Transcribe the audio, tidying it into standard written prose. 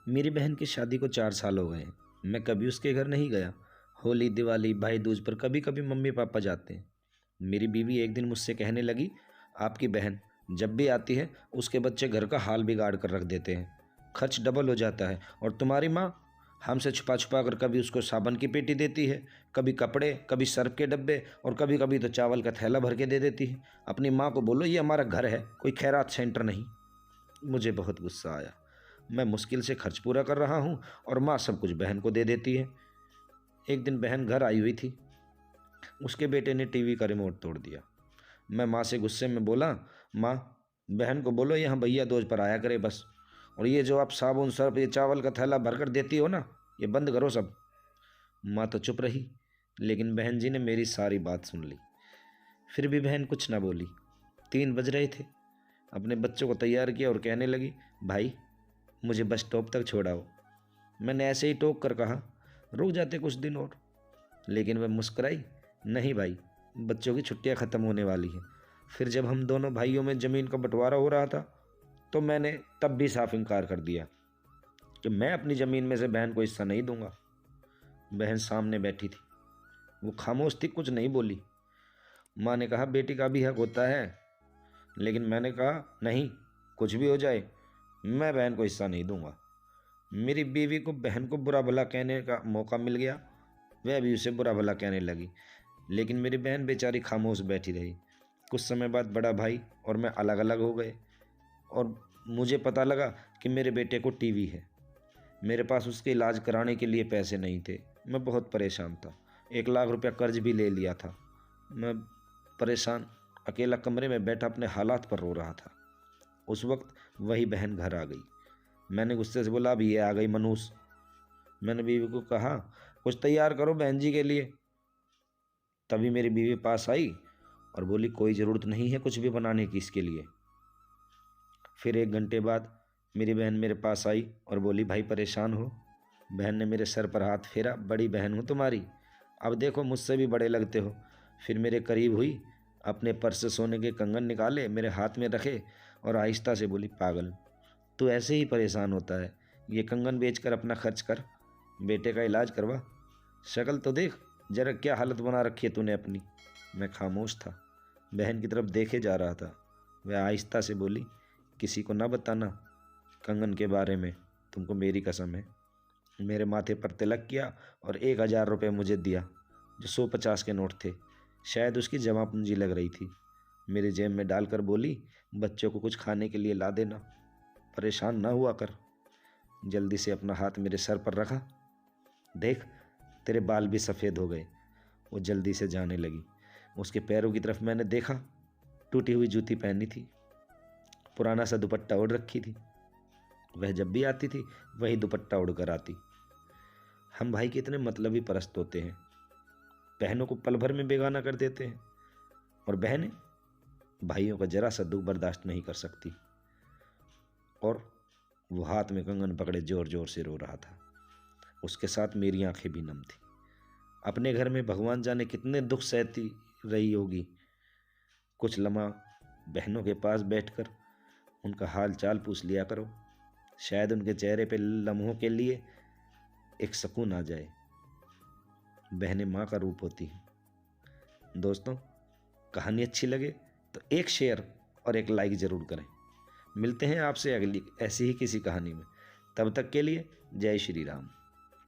मेरी बहन की शादी को 4 साल हो गए हैं। मैं कभी उसके घर नहीं गया। होली, दिवाली, भाई दूज पर कभी कभी मम्मी पापा जाते हैं। मेरी बीवी एक दिन मुझसे कहने लगी, आपकी बहन जब भी आती है उसके बच्चे घर का हाल बिगाड़ कर रख देते हैं, खर्च डबल हो जाता है। और तुम्हारी माँ हमसे छुपा छुपा कर कभी उसको साबुन की पेटी देती है, कभी कपड़े, कभी सर्फ के डब्बे, और कभी कभी तो चावल का थैला भर के दे देती है। अपनी माँ को बोलो ये हमारा घर है, कोई खैरात सेंटर नहीं। मुझे बहुत गुस्सा आया। मैं मुश्किल से खर्च पूरा कर रहा हूँ और माँ सब कुछ बहन को दे देती है। एक दिन बहन घर आई हुई थी। उसके बेटे ने टीवी का रिमोट तोड़ दिया। मैं माँ से गुस्से में बोला, माँ बहन को बोलो यहाँ भैया दोज पर आया करे बस, और ये जो आप साबुन सर्फ ये चावल का थैला भर कर देती हो ना, ये बंद करो सब। माँ तो चुप रही, लेकिन बहन जी ने मेरी सारी बात सुन ली। फिर भी बहन कुछ ना बोली। 3 बज रहे थे। अपने बच्चों को तैयार किया और कहने लगी, भाई मुझे बस स्टॉप तक छोड़ाओ। मैंने ऐसे ही टोक कर कहा, रुक जाते कुछ दिन और, लेकिन वह मुस्कुराई, नहीं भाई, बच्चों की छुट्टियां ख़त्म होने वाली हैं। फिर जब हम दोनों भाइयों में ज़मीन का बंटवारा हो रहा था तो मैंने तब भी साफ इनकार कर दिया कि मैं अपनी ज़मीन में से बहन को हिस्सा नहीं दूंगा। बहन सामने बैठी थी, वो खामोश थी, कुछ नहीं बोली। माँ ने कहा, बेटी का भी हक होता है, लेकिन मैंने कहा नहीं, कुछ भी हो जाए मैं बहन को हिस्सा नहीं दूंगा। मेरी बीवी को बहन को बुरा भला कहने का मौका मिल गया, वह भी उसे बुरा भला कहने लगी, लेकिन मेरी बहन बेचारी खामोश बैठी रही। कुछ समय बाद बड़ा भाई और मैं अलग अलग हो गए और मुझे पता लगा कि मेरे बेटे को टीवी है। मेरे पास उसके इलाज कराने के लिए पैसे नहीं थे। मैं बहुत परेशान था। 1 लाख रुपया कर्ज भी ले लिया था। मैं परेशान अकेला कमरे में बैठा अपने हालात पर रो रहा था। उस वक्त वही बहन घर आ गई। मैंने गुस्से से बोला, अब ये आ गई मनूस। मैंने बीवी को कहा, कुछ तैयार करो बहन जी के लिए। तभी मेरी बीवी पास आई और बोली, कोई ज़रूरत नहीं है कुछ भी बनाने की इसके लिए। फिर 1 घंटे बाद मेरी बहन मेरे पास आई और बोली, भाई परेशान हो? बहन ने मेरे सर पर हाथ फेरा, बड़ी बहन हूँ तुम्हारी, अब देखो मुझसे भी बड़े लगते हो। फिर मेरे करीब हुई, अपने पर्स से सोने के कंगन निकाले, मेरे हाथ में रखे और आहिस्ता से बोली, पागल तू ऐसे ही परेशान होता है, ये कंगन बेचकर अपना खर्च कर, बेटे का इलाज करवा। शक्ल तो देख जरा, क्या हालत बना रखी है तूने अपनी। मैं खामोश था, बहन की तरफ देखे जा रहा था। वह आहिस्ता से बोली, किसी को ना बताना कंगन के बारे में, तुमको मेरी कसम है। मेरे माथे पर तिलक किया और 1,000 रुपये मुझे दिया, जो 150 के नोट थे। शायद उसकी जमा पूंजी लग रही थी। मेरे जेब में डालकर बोली, बच्चों को कुछ खाने के लिए ला देना, परेशान ना हुआ कर। जल्दी से अपना हाथ मेरे सर पर रखा, देख तेरे बाल भी सफ़ेद हो गए। वो जल्दी से जाने लगी। उसके पैरों की तरफ मैंने देखा, टूटी हुई जूती पहनी थी, पुराना सा दुपट्टा ओढ़ रखी थी। वह जब भी आती थी वही दुपट्टा ओढ़ कर आती। हम भाई के इतने मतलबी परस्त होते हैं, बहनों को पल भर में बेगाना कर देते हैं, और बहनें भाइयों का जरा सा दुख बर्दाश्त नहीं कर सकती। और वो हाथ में कंगन पकड़े जोर जोर से रो रहा था। उसके साथ मेरी आंखें भी नम थी। अपने घर में भगवान जाने कितने दुख सहती रही होगी। कुछ लम्हा बहनों के पास बैठकर उनका हाल चाल पूछ लिया करो, शायद उनके चेहरे पे लम्हों के लिए एक सुकून आ जाए। बहनें माँ का रूप होती हैं। दोस्तों, कहानी अच्छी लगे तो एक शेयर और एक लाइक ज़रूर करें। मिलते हैं आपसे अगली ऐसी ही किसी कहानी में। तब तक के लिए जय श्री राम।